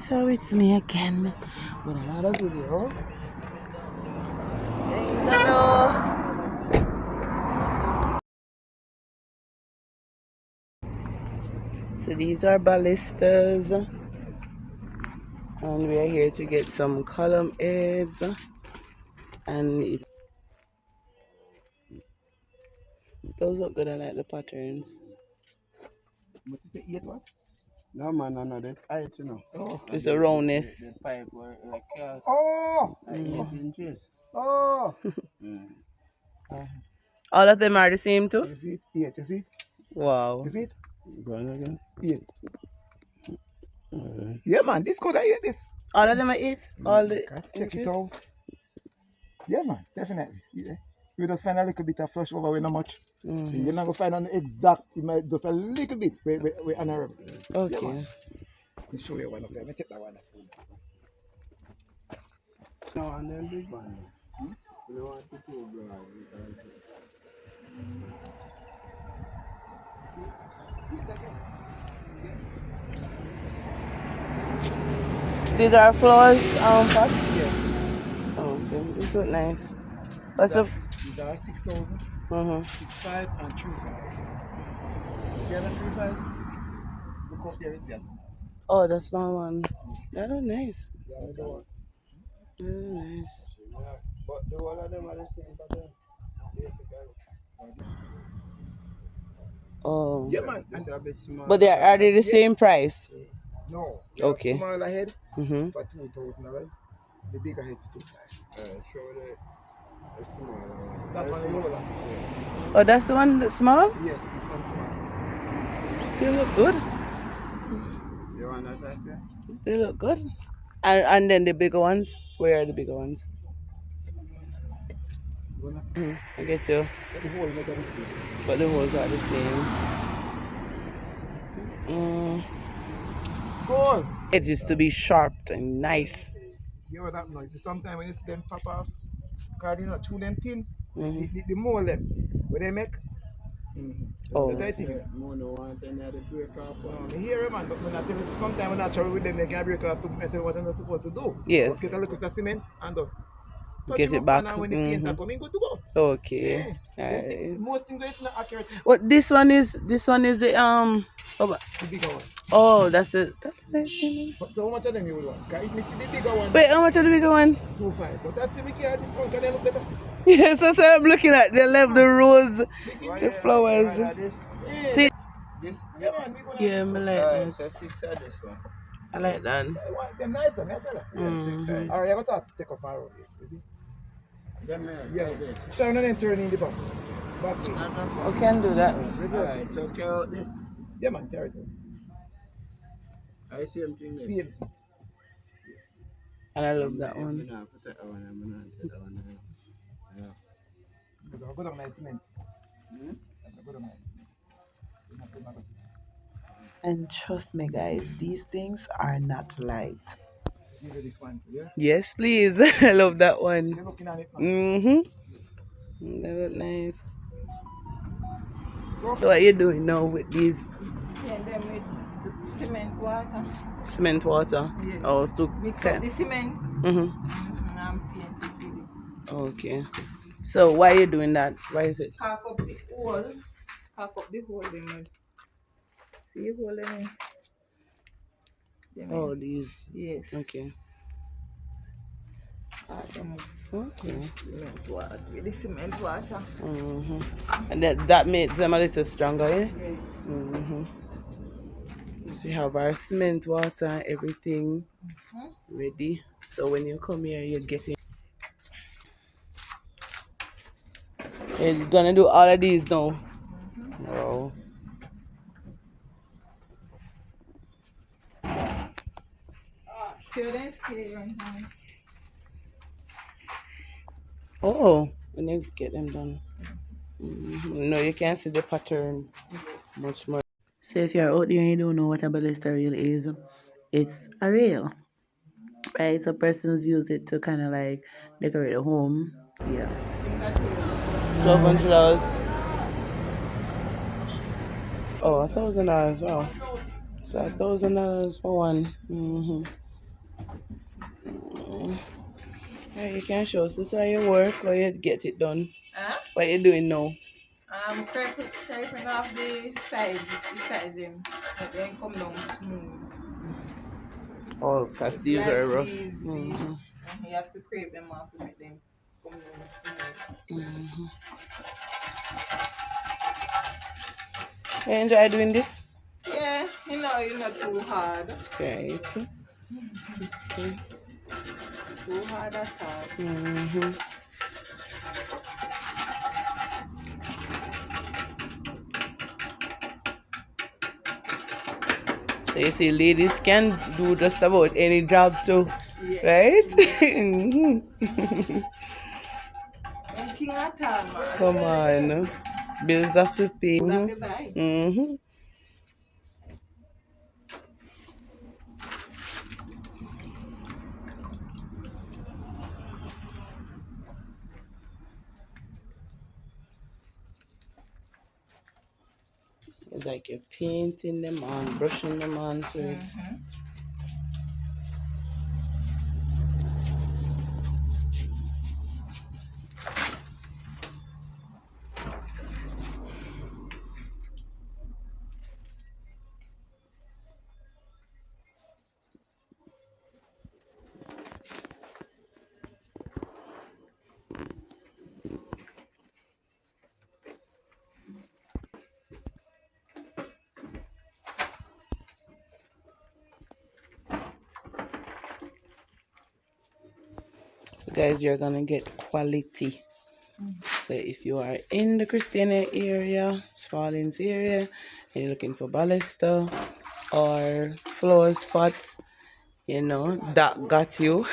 So it's me again with another video. Hello. So these are balusters, and we are here to get some column heads, and those look good. I like the patterns. What is the 8 what? No man, no, that's 8 you know. Oh. It's a roundness. The 5 were like oh! 8 inches. Oh! All of them are the same too? Is it 8? Is it? Wow. Is it? Go on again. 8. Yeah man, this could I hear this. All of them are 8? All the check it out. Yeah man, definitely. Yeah. We just find a little bit of flush over with not much. You're not going to find an exact, you might just a little bit with honorable. Okay. Yeah, let me show you one of them. Let me check that one. No, and then big one. You don't want to too broad. These are flowers pots? Yes. Oh, okay. These look nice. What's up? These are 6,000, 6,500 and 3,500. See that 3,500? Look up there, yes. Oh, the small one. That look nice. Yeah, the one. Nice. But the one of them are the same pattern. Oh. Yeah, man. It's a bit small. But are they the same price? No. Okay. Smaller head for Mm-hmm. $2,000. The bigger head is $2,500. Show the smaller one. That one is smaller. Oh, that's the one that's small? Yes, this one's small. Still look good. You want that right there? They look good. And then the bigger ones? Where are the bigger ones? I get you. But the whole are the same. But the holes are the same. Goal! It used to be sharp and nice. You know that noise. Sometimes when you see them pop off, because you know, through them thin, the mold them, what they make. Oh. That's the thing. More no want any of the break off. I hear it, man, but when I tell you, sometimes when I travel with them, they can break off to metal what I'm not supposed to do. Yes. Just get a little bit of cement and just touch Get it back. And when the painter come in, good to go. Okay. Yeah. Most things is not accurate. What this one is the The bigger one. oh, that's it. But so how much of them you will want? Because if you see the bigger one, Wait, how much are the bigger one? 2.5. But I still we can discount because they look better. Yes, that's what I'm looking at. They left the rose, the flowers. See? This, yeah, man, Yeah, I like that. So 6 of this one. I like that. They're nicer, man. Alright, you got to take off our road, is it? Yeah, 7 turn in the back. We can do that. Alright, so carry out this. Yeah, man, carry it. I see him thing. Same. And I love that one. Because I'll go down nice cement. I'll go down nice. And trust me, guys, these things are not light. Give you this one, yeah? Yes, please. I love that one. You're looking at it now. They look nice. So what are you doing now with these? Yeah, them with cement water. Cement water? Yes. Oh, so Mix up the cement and paint it. Okay. So why are you doing that? Why is it? Caulk up the hole. Caulk up the hole. See the hole in it? Oh, these. Yes. Okay. Okay. Cement water. With the cement water. And that makes them a little stronger, eh? Yeah. So we have our cement water and everything ready. So when you come here, you're getting. You're gonna do all of these now. Wow. So then stay right now. Oh, when you get them done. No, you can see the pattern much more. So if you're out there and you don't know what a baluster rail is, it's a rail, right? So persons use it to kind of like decorate a home. Yeah. $1,200. Oh, $1,000. Wow. So $1,000 for one. Yeah, you can show us this how you work or you get it done. Huh? What you doing now? Scraping off the sides them, but then come down smooth. Oh, because It's these are like rough. these, Mm-hmm. you have to scrape them off to make them come down smooth. Mm-hmm. You enjoy doing this? Yeah, you're not too hard. Right. Okay. Too hard at all. Mm-hmm. So you see, ladies can do just about any job too, Yeah. right? Mm-hmm. Anything at all, man. Come on, bills have to pay. Food have to buy. Mm-hmm. It's like you're painting them on, brushing them on to it. So guys, you're gonna get quality. So if you are in the Christiana area, Spalding's area, and you're looking for baluster or floor spots, that got you.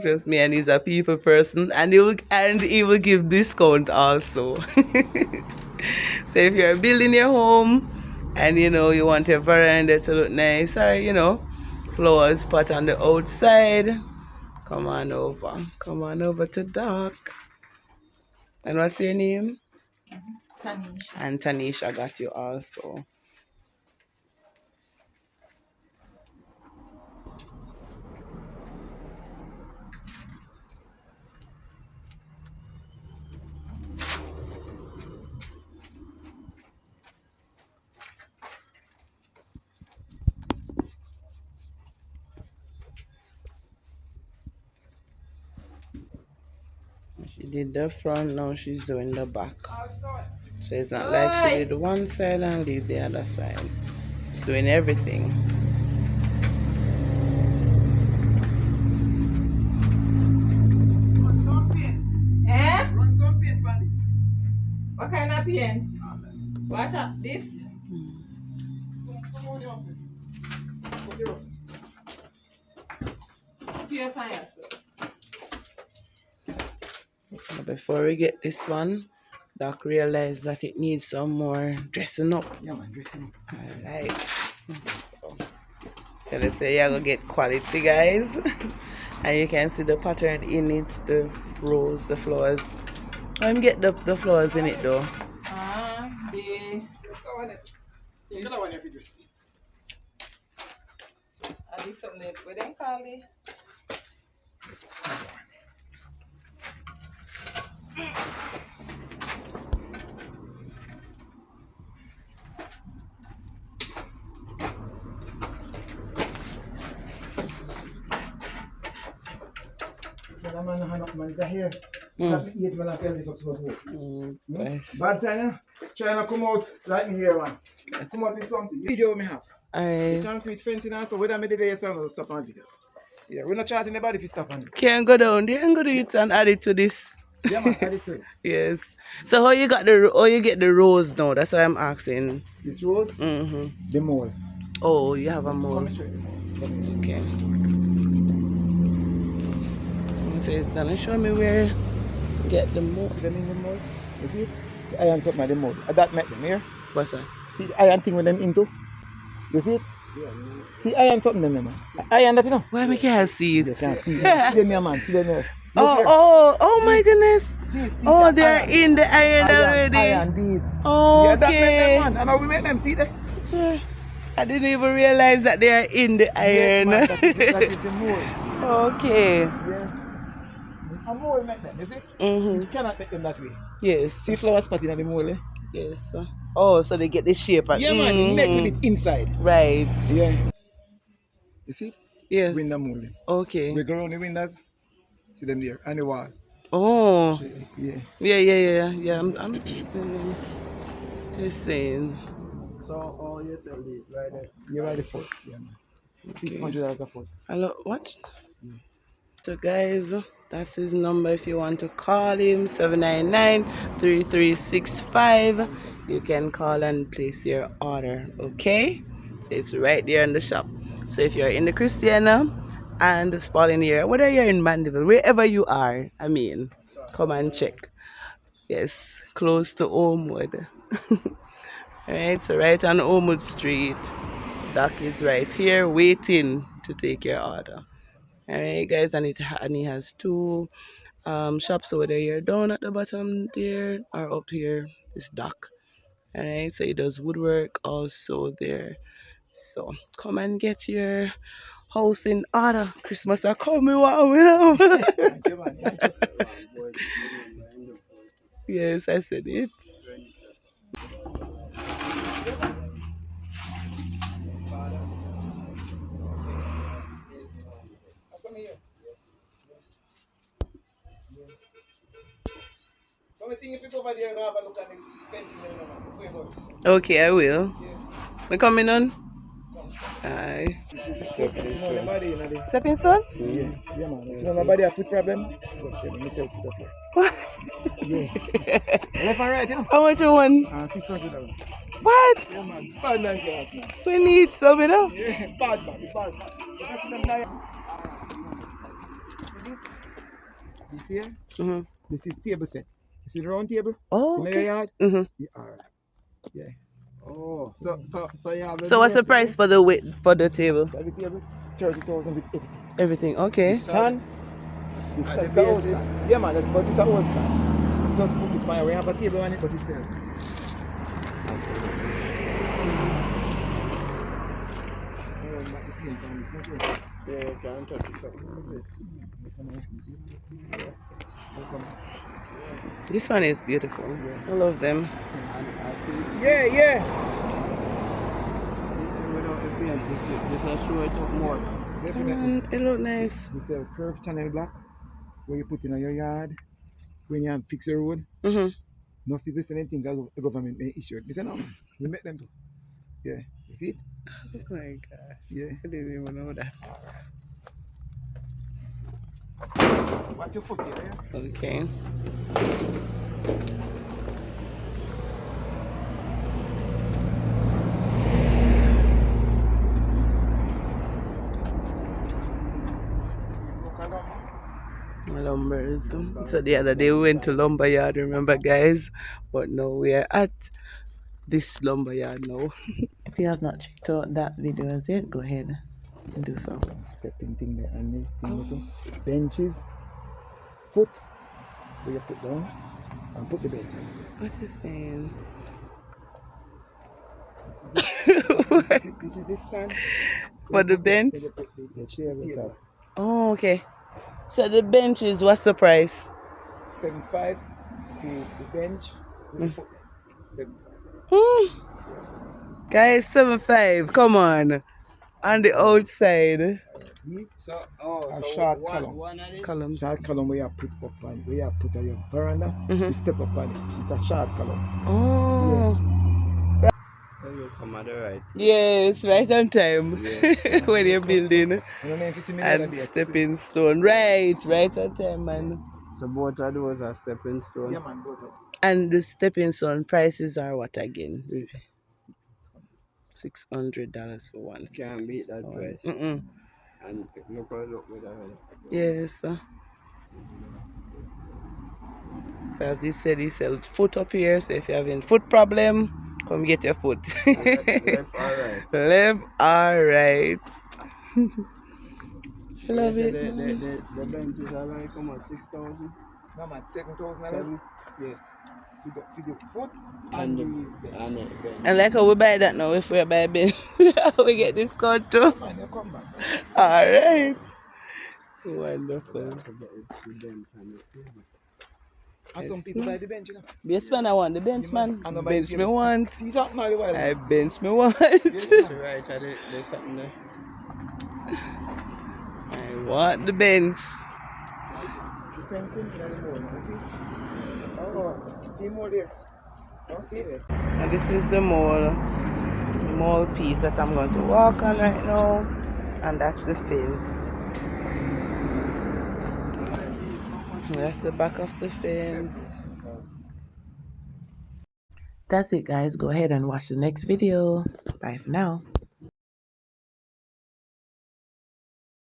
Trust me, and he's a people person, and he will give discount also. So if you're building your home and you want your veranda to look nice, or floor spot on the outside, come on over to Doc. And what's your name? Tanisha. And Tanisha got you also. She did the front, now she's doing the back. So it's not like she did one side and leave the other side. She's doing everything. Run some paint. Eh? Run some paint on this. What kind of paint? What up? This? Some money on it. Pure fire, sir. Before we get this one, Doc realized that it needs some more dressing up. Yeah, man, dressing up. Alright. So, tell us say you're gonna get quality, guys. And you can see the pattern in it, the rows, the floors. Let me get the floors in it though. The You know what if you dress. I did something what they call it. So man, man is here. That eat man, I tell this up to Nice. Bad sign, trying to come out like me here, man. Come out with something. Video me have. Trying to create fencing and so whether I made the sound or stop on video. Yeah, we're not charging anybody if you stop on it. Can go down there and go to it and add it to this. Yeah, man, add it to it. Yes. So how you get the rows now? That's why I'm asking. This rose, the mole. Oh, you have a more. Come show you the mole. Okay. So it's gonna show me where get the more. See them in the mole? You see it? The iron something like the mole. That met them here. What's that? See the iron thing with them into? You see it? See iron something them, man. Iron that you know? Where we can see it? You can see it. See them here, man. See them here. Oh my goodness. This, see Oh, that they're iron. in the iron already. Iron, these. Oh, Yeah, that make okay. them, man. And now we make them see that. Sure. I didn't even realize that they are in the iron. Yes, man, that is the mold. Okay. Yeah. A mold make them, you see? Mm-hmm. You cannot make them that way. Yes. See flower spot in the mold, eh? Yes. Oh, so they get the shape. Yeah, man, you make with it inside. Right. Yeah. You see it? Yes. Window mold. Okay. We go around the windows, see them there, and the wall. Oh. Yeah. Yeah. I'm just saying. So, oh, you tell this right there. You're right, the foot. Yeah, man. $600 a foot. Hello, what? So guys, that's his number if you want to call him, 799-3365. You can call and place your order, okay? So it's right there in the shop. So if you're in the Christiana and the Spalding area, whether you're in Mandeville, wherever you are, I mean, come and check. Yes, close to Homewood. Alright, so right on Homewood Street. Doc is right here waiting to take your order. Alright guys, and he has two shops, so whether you're down at the bottom there or up here is Doc. Alright, so he does woodwork also there. So come and get your house in order. Christmas are coming, what we have. Yes, I said it. Okay, I will. We coming on? Aye. Stepping stone? Yeah, man. If nobody have foot problem, just tell me myself foot up here. Yes. Left and right, you know. How much you want? $600. What? Yeah, man. Bad man, class, man. We need some, you know? Yeah, bad man. That's them there. See this here? Mm-hmm. This is table set. You see the round table? Oh, in your okay. yard? Mm-hmm. Yeah, alright. Yeah. Oh, so you have So what's the price for the table? The table, 30,000 with everything. Everything, okay. Stand. This is the old stand. Yeah, man, but it's an old stand. It's just put this fire. We have a table on it, but it's there. Yeah, you can touch it. This one is beautiful. I love them. Yeah. Without the paint, this will show it up more. Definitely. It look nice. This is a curved channel block where you put in your yard when you fix your road. Mm-hmm. No people say anything that the government may issue it. We say no, man. We make them too. Yeah. You see it? Oh my gosh. Yeah. I didn't even know that. Watch your foot here, yeah? Okay. Lumbers. So the other day we went to lumberyard, remember guys? But now we are at this lumberyard now. If you have not checked out that video as yet, go ahead and do so. Stepping thing there and the thing too. Benches, foot, where you put down and put the bench on. What you saying? This is the stand. For the bench? The chair on top. Oh, okay. So the bench is, what's the price? 75 for the bench with the foot. 75. Guys, 75. Come on. On the outside. These So, are short column. one of these? Columns. Short column where you put up on, where you put on your veranda, you step up on it. It's a short column. Oh. Then you come at the right. Yes, right on time. Yes. When you're building. I don't know if you see me the other And day. stepping stone. Right on time, man. So both of those are stepping stone. Yeah, man, both of them. And the stepping stone prices are what again? $600 for one. Can't beat that price. Mm-mm. And look with that. Yes. So as he said, he sells foot up here. So if you're having foot problem, come get your foot. Left or right? Left or right. I love it. The benches are like, come on, 6,000. No, man, $7,000. Seven? Yes. for the foot and the bench. And like how we buy that now, if we buy bench, we get discount too. Man, you come back. Alright. Wonderful. And some people buy the bench, you know. Yes, man, I want the bench, man. And nobody Bench give me it. want. See something all the while. I bench me want. Yes, Right, there's something there. I want the bench. the fencing in the mall, you see? Oh, see more there. Oh, see it? And this is the mall piece that I'm going to walk on right now. And that's the fence. That's the back of the fence. That's it, guys. Go ahead and watch the next video. Bye for now.